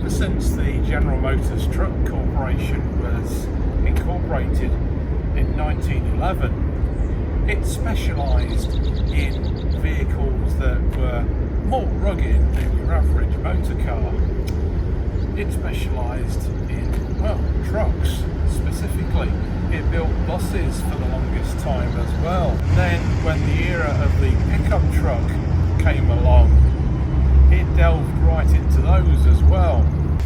Ever since the General Motors Truck Corporation was incorporated in 1911, it specialised in vehicles that were more rugged than your average motor car. It specialised in, well, trucks specifically. It built buses for the longest time as well. And then when the era of the pickup truck came along, it delved right into those as well.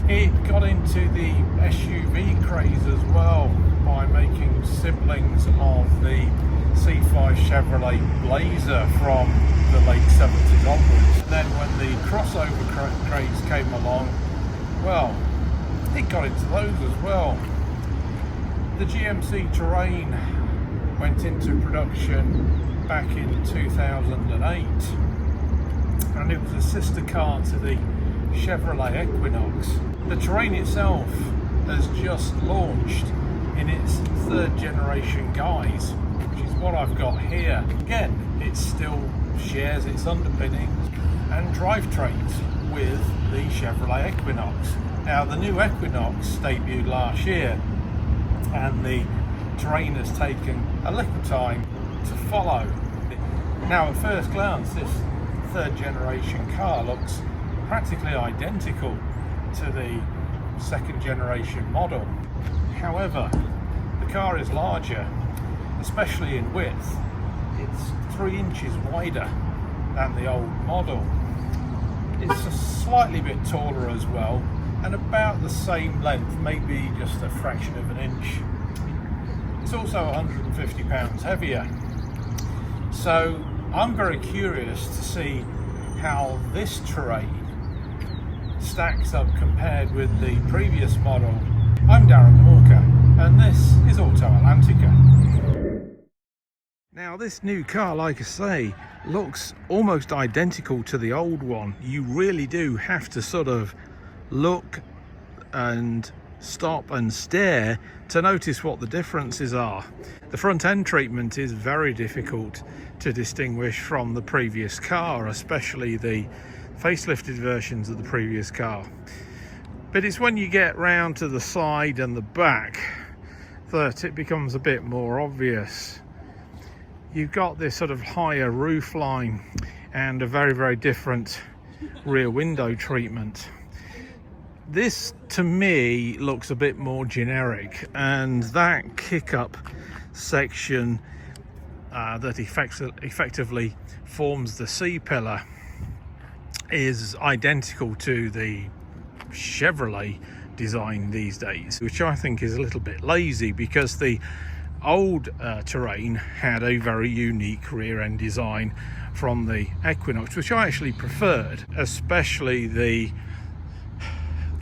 It got into the SUV craze as well by making siblings of the C5 Chevrolet Blazer from the late 70s onwards. And then when the crossover craze came along, well, it got into those as well. The GMC Terrain went into production back in 2008, and it was a sister car to the Chevrolet Equinox. The Terrain itself has just launched in its third generation guise, which is what I've got here. Again, it still shares its underpinnings and drivetrains with the Chevrolet Equinox. Now, the new Equinox debuted last year, and the Terrain has taken a little time to follow. Now, at first glance, this third generation car looks practically identical to the second generation model. However, the car is larger, especially in width. It's 3 inches wider than the old model. It's a slightly bit taller as well, and about the same length, maybe just a fraction of an inch. It's also 150 pounds heavier. So I'm very curious to see how this Terrain stacks up compared with the previous model. I'm Darren Walker, and this is Auto Atlantica. Now, this new car, like I say, looks almost identical to the old one. You really do have to sort of look and stop and stare to notice what the differences are. The front end treatment is very difficult to distinguish from the previous car, especially the facelifted versions of the previous car. But it's when you get round to the side and the back that it becomes a bit more obvious. You've got this sort of higher roof line and a very, very different rear window treatment. This, to me, looks a bit more generic, and that kick-up section that effectively forms the C-pillar is identical to the Chevrolet design these days, which I think is a little bit lazy, because the old Terrain had a very unique rear end design from the Equinox, which I actually preferred, especially the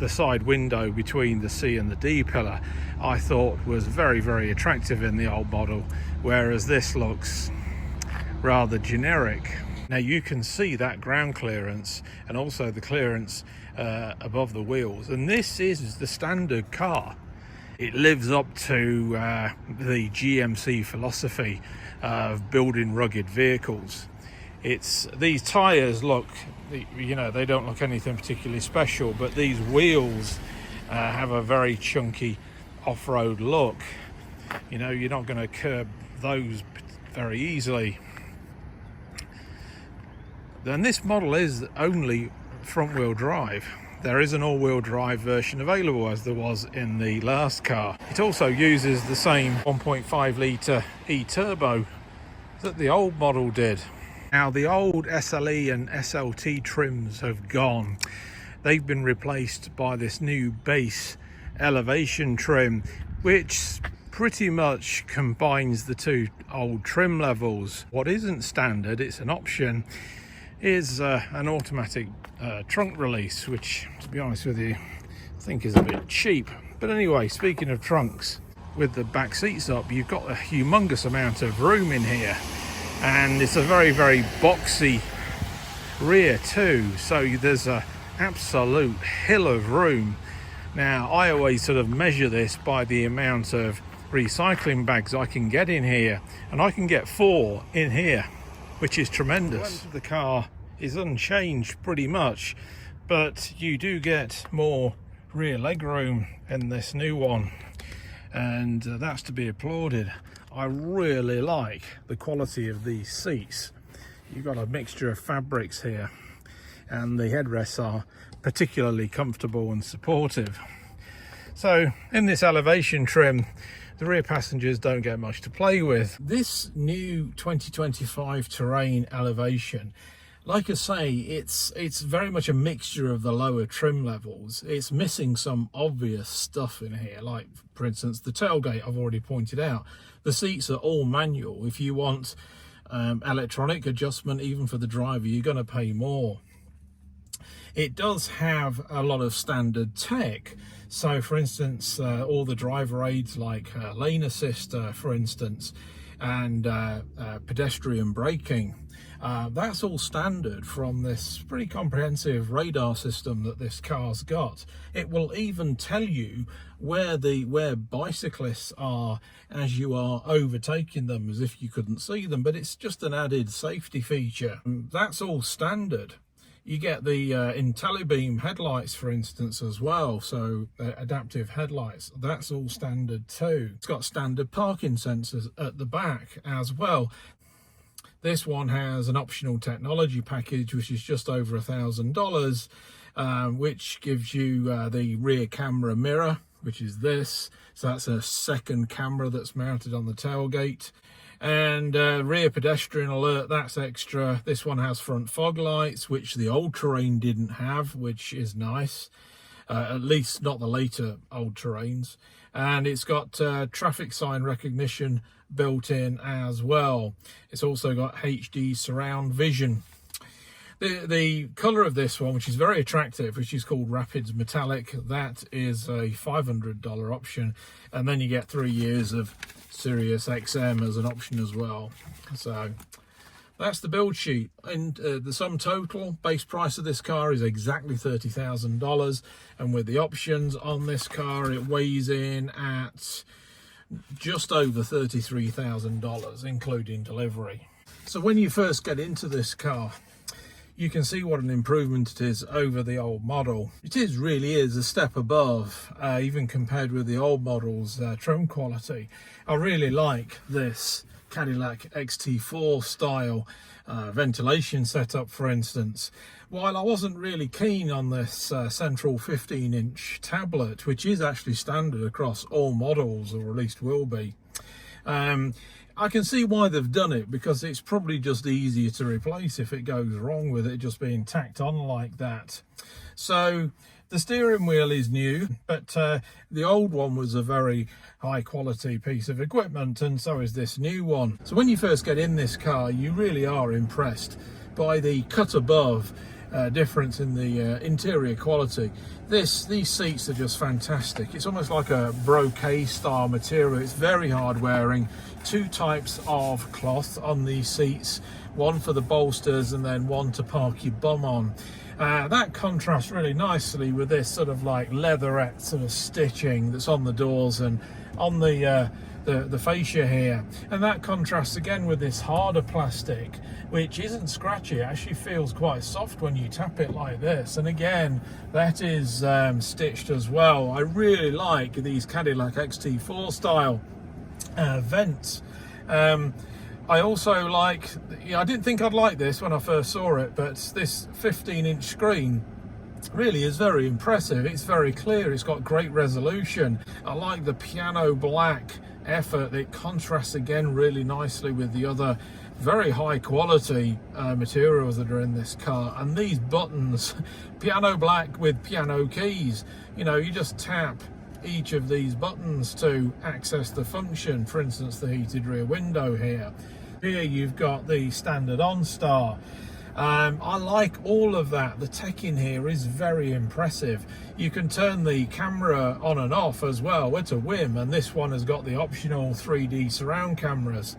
side window between the C and the D pillar. I thought was very, very attractive in the old model, whereas this looks rather generic. Now, you can see that ground clearance and also the clearance above the wheels, and this is the standard car. It lives up to the GMC philosophy of building rugged vehicles. These tyres look, you know, they don't look anything particularly special, but these wheels have a very chunky off-road look. You know, you're not going to curb those very easily. Then this model is only front-wheel drive. There is an all-wheel drive version available, as there was in the last car. It also uses the same 1.5 litre e-turbo that the old model did. Now, the old SLE and SLT trims have gone. They've been replaced by this new base elevation trim, which pretty much combines the two old trim levels. What isn't standard, it's an option, is an automatic trunk release, which, to be honest with you, I think is a bit cheap. But anyway, speaking of trunks, with the back seats up, you've got a humongous amount of room in here, and it's a very, very boxy rear too, so there's a absolute hill of room. Now, I always sort of measure this by the amount of recycling bags I can get in here, and I can get 4 in here, which is tremendous. The car is unchanged pretty much, but you do get more rear legroom in this new one, and that's to be applauded. I really like the quality of these seats. You've got a mixture of fabrics here, and the headrests are particularly comfortable and supportive. So in this elevation trim, the rear passengers don't get much to play with. This new 2025 Terrain elevation, like I say, it's very much a mixture of the lower trim levels. It's missing some obvious stuff in here, like for instance the tailgate I've already pointed out. The seats are all manual. If you want electronic adjustment even for the driver, you're going to pay more. It does have a lot of standard tech. So for instance, all the driver aids like lane assist, for instance, and pedestrian braking, that's all standard from this pretty comprehensive radar system that this car's got. It will even tell you where bicyclists are as you are overtaking them, as if you couldn't see them, but it's just an added safety feature. That's all standard. You get the IntelliBeam headlights, for instance, as well, so adaptive headlights, that's all standard too. It's got standard parking sensors at the back as well. This one has an optional technology package, which is just over $1,000, which gives you the rear camera mirror, which is this. So that's a second camera that's mounted on the tailgate. And rear pedestrian alert, that's extra. This one has front fog lights, which the old Terrain didn't have, which is nice. At least not the later old Terrains. And it's got traffic sign recognition built in as well. It's also got HD surround vision. The colour of this one, which is very attractive, which is called Rapids Metallic, that is a $500 option, and then you get 3 years of Sirius XM as an option as well. So that's the build sheet, and the sum total base price of this car is exactly $30,000, and with the options on this car it weighs in at just over $33,000 including delivery. So when you first get into this car, you can see what an improvement it is over the old model. It really is a step above, even compared with the old model's trim quality. I really like this Cadillac XT4 style ventilation setup, for instance. While I wasn't really keen on this central 15-inch tablet, which is actually standard across all models, or at least will be, I can see why they've done it, because it's probably just easier to replace if it goes wrong with it just being tacked on like that. So the steering wheel is new, but the old one was a very high quality piece of equipment, and so is this new one. So when you first get in this car, you really are impressed by the cut above difference in the interior quality. These seats are just fantastic. It's almost like a brocade style material. It's very hard wearing. 2 types of cloth on these seats, one for the bolsters and then one to park your bum on. That contrasts really nicely with this sort of like leatherette sort of stitching that's on the doors and on the fascia here, and that contrasts again with this harder plastic, which isn't scratchy. It actually feels quite soft when you tap it like this, and again that is stitched as well. I really like these Cadillac XT4 style vents. I also like, I didn't think I'd like this when I first saw it, but this 15-inch screen really is very impressive. It's very clear, it's got great resolution. I like the piano black effort. It contrasts again really nicely with the other very high quality materials that are in this car. And these buttons, piano black with piano keys, you know, you just tap each of these buttons to access the function. For instance, the heated rear window here. Here you've got the standard OnStar. I like all of that. The tech in here is very impressive. You can turn the camera on and off as well. It's a whim, and this one has got the optional 3D surround cameras.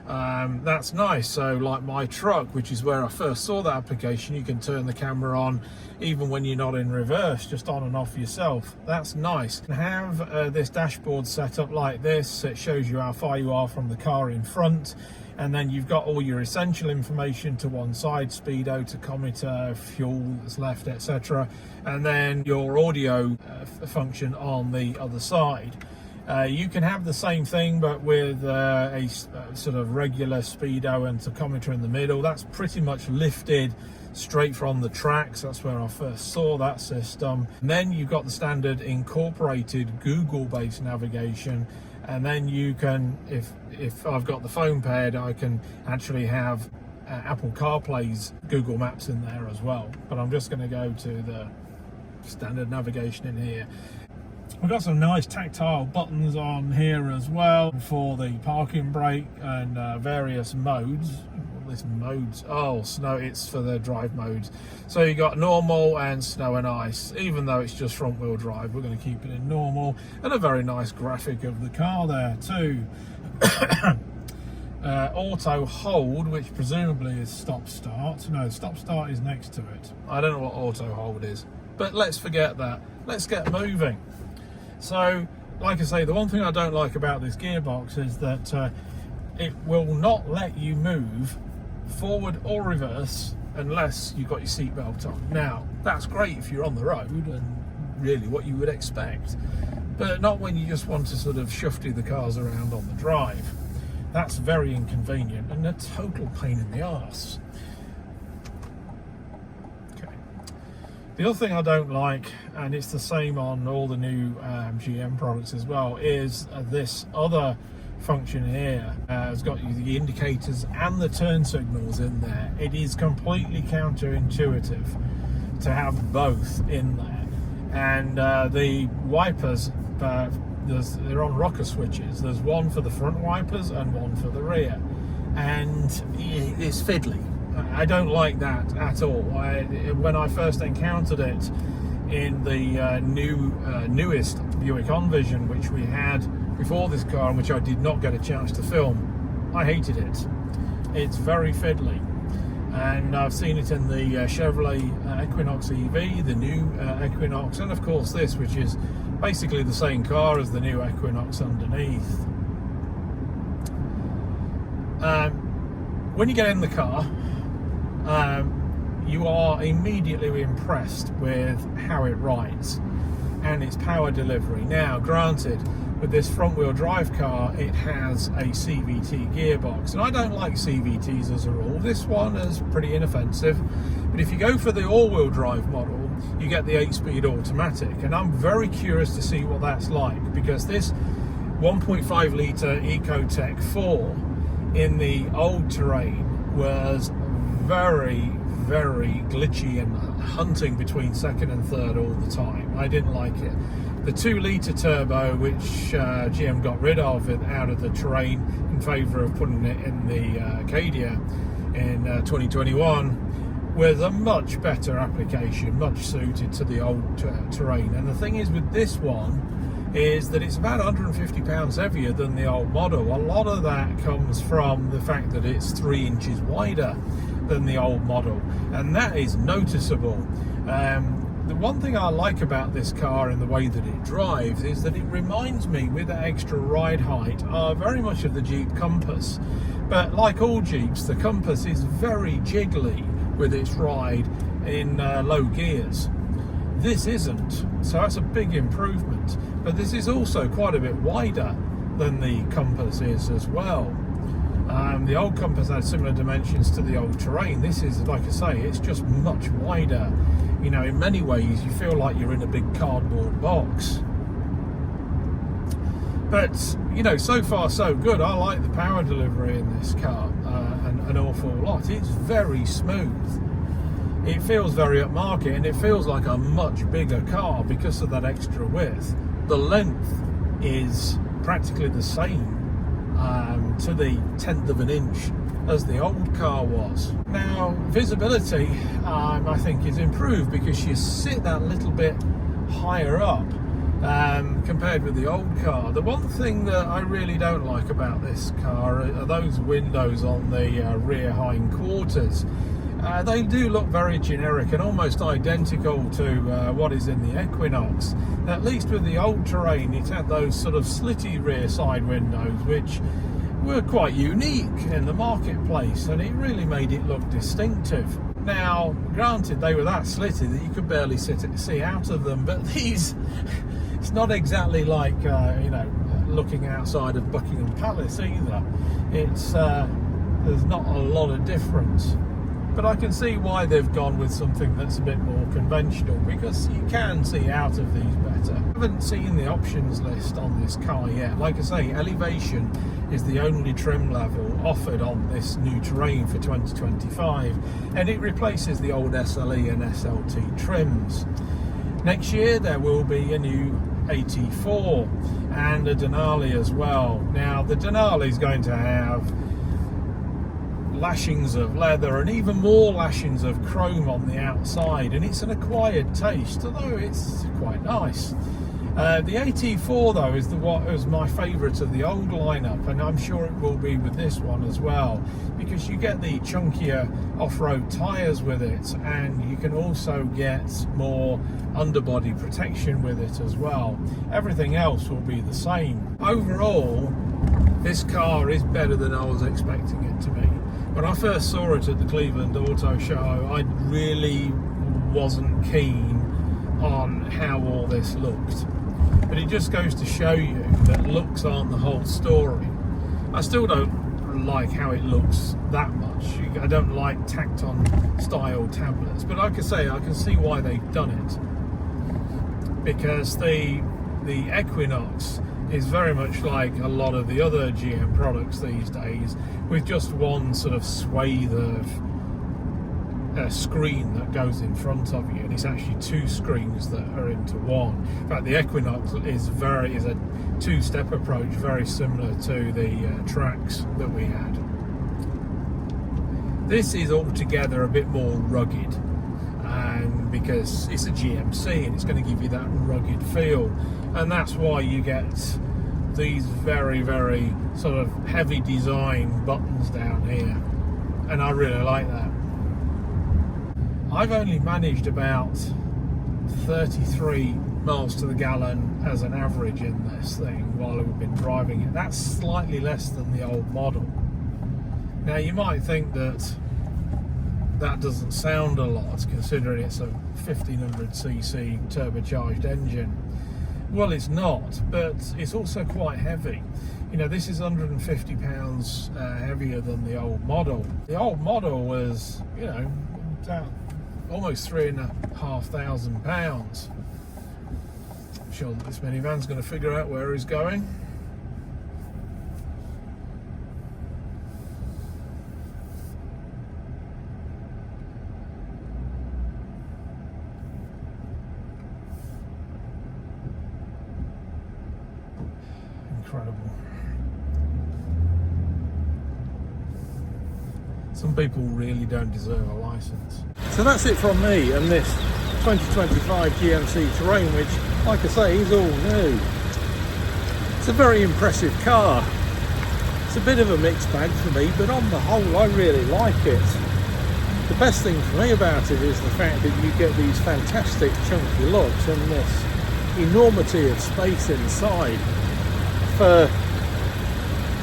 That's nice. So like my truck, which is where I first saw that application, you can turn the camera on even when you're not in reverse, just on and off yourself. That's nice. And have this dashboard set up like this. It shows you how far you are from the car in front. and then you've got all your essential information to one side, speedo, tachometer, fuel that's left, etc., and then your audio function on the other side. You can have the same thing but with a sort of regular speedo and tachometer in the middle. That's pretty much lifted straight from the tracks. That's where I first saw that system. And then you've got the standard incorporated Google based navigation, and then you can, if I've got the phone paired, I can actually have Apple CarPlay's Google Maps in there as well. But I'm just going to go to the standard navigation in here. We've got some nice tactile buttons on here as well for the parking brake and various modes. This modes, oh, snow, it's for the drive modes. So you got normal and snow and ice. Even though it's just front wheel drive, we're going to keep it in normal, and a very nice graphic of the car there too. Auto hold, which presumably is stop start. No, stop start is next to it. I don't know what auto hold is, but let's forget that. Let's get moving. So, like I say, the one thing I don't like about this gearbox is that it will not let you move forward or reverse unless you've got your seatbelt on. Now, that's great if you're on the road and really what you would expect, but not when you just want to sort of shufty the cars around on the drive. That's very inconvenient and a total pain in the arse. The other thing I don't like, and it's the same on all the new GM products as well, is this other function here. It's got the indicators and the turn signals in there. It is completely counterintuitive to have both in there. And the wipers, they're on rocker switches. There's one for the front wipers and one for the rear. And it's fiddly. I don't like that at all. When I first encountered it in the newest Buick Envision, which we had before this car, and which I did not get a chance to film, I hated it. It's very fiddly. And I've seen it in the Chevrolet Equinox EV, the new Equinox, and of course this, which is basically the same car as the new Equinox underneath. When you get in the car, you are immediately impressed with how it rides and its power delivery. Now, granted, with this front-wheel drive car, it has a CVT gearbox, and I don't like CVTs as a rule. This one is pretty inoffensive, but if you go for the all-wheel drive model, you get the 8-speed automatic, and I'm very curious to see what that's like, because this 1.5 litre Ecotec 4 in the old terrain was very glitchy and hunting between second and third all the time. I didn't like it. The 2 litre turbo, which GM got rid of out of the terrain in favour of putting it in the Acadia in 2021, was a much better application, much suited to the old terrain. And the thing is with this one is that it's about 150 pounds heavier than the old model. A lot of that comes from the fact that it's 3 inches wider than the old model, and that is noticeable. The one thing I like about this car and the way that it drives is that it reminds me, with that extra ride height, very much of the Jeep Compass. But like all Jeeps, the Compass is very jiggly with its ride in low gears. This isn't, so that's a big improvement. But this is also quite a bit wider than the Compass is as well. The old Compass had similar dimensions to the old terrain. This is, like I say, it's just much wider. You know, in many ways, you feel like you're in a big cardboard box. But, you know, so far so good. I like the power delivery in this car an awful lot. It's very smooth. It feels very upmarket, and it feels like a much bigger car because of that extra width. The length is practically the same to the 1/10 of an inch as the old car was. Now, visibility, I think, is improved because you sit that little bit higher up compared with the old car. The one thing that I really don't like about this car are those windows on the rear hindquarters. They do look very generic and almost identical to what is in the Equinox. At least with the old terrain, it had those sort of slitty rear side windows, which were quite unique in the marketplace, and it really made it look distinctive. Now, granted, they were that slitty that you could barely see out of them, but these, it's not exactly like, looking outside of Buckingham Palace either. It's, there's not a lot of difference. But I can see why they've gone with something that's a bit more conventional, because you can see out of these better. I haven't seen the options list on this car yet. Like I say, elevation is the only trim level offered on this new Terrain for 2025, and it replaces the old SLE and SLT trims. Next year there will be a new AT4 and a Denali as well. Now the Denali is going to have lashings of leather and even more lashings of chrome on the outside, and it's an acquired taste, although it's quite nice. The AT4 though is what was my favourite of the old lineup, and I'm sure it will be with this one as well, because you get the chunkier off-road tyres with it, and you can also get more underbody protection with it as well. Everything else will be the same. Overall, this car is better than I was expecting it to be. When I first saw it at the Cleveland Auto Show, I really wasn't keen on how all this looked. But it just goes to show you that looks aren't the whole story. I still don't like how it looks that much. I don't like tacked-on style tablets. But like I say, I can see why they've done it. Because the Equinox is very much like a lot of the other GM products these days, with just one sort of swathe of screen that goes in front of you, and it's actually two screens that are into one. In fact, the Equinox is a two-step approach, very similar to the Trax that we had. This is altogether a bit more rugged, and because it's a GMC and it's going to give you that rugged feel, and that's why you get these very, very sort of heavy design buttons down here, and I really like that. I've only managed about 33 miles to the gallon as an average in this thing while we've been driving it. That's slightly less than the old model. Now you might think that doesn't sound a lot, considering it's a 1500cc turbocharged engine. Well, it's not, but it's also quite heavy. You know, this is 150 pounds heavier than the old model. The old model was, you know, almost 3,500 pounds. I'm sure that this minivan's going to figure out where he's going. Incredible. Some people really don't deserve a license. So that's it from me and this 2025 GMC Terrain, which, like I say, is all new. It's a very impressive car. It's a bit of a mixed bag for me, but on the whole I really like it. The best thing for me about it is the fact that you get these fantastic chunky looks and this enormity of space inside for,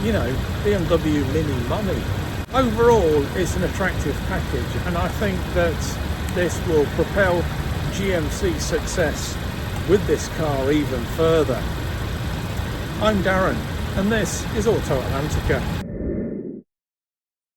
you know, BMW Mini money. Overall, it's an attractive package, and I think that this will propel GMC's success with this car even further. I'm Darren, and this is Auto Atlantica.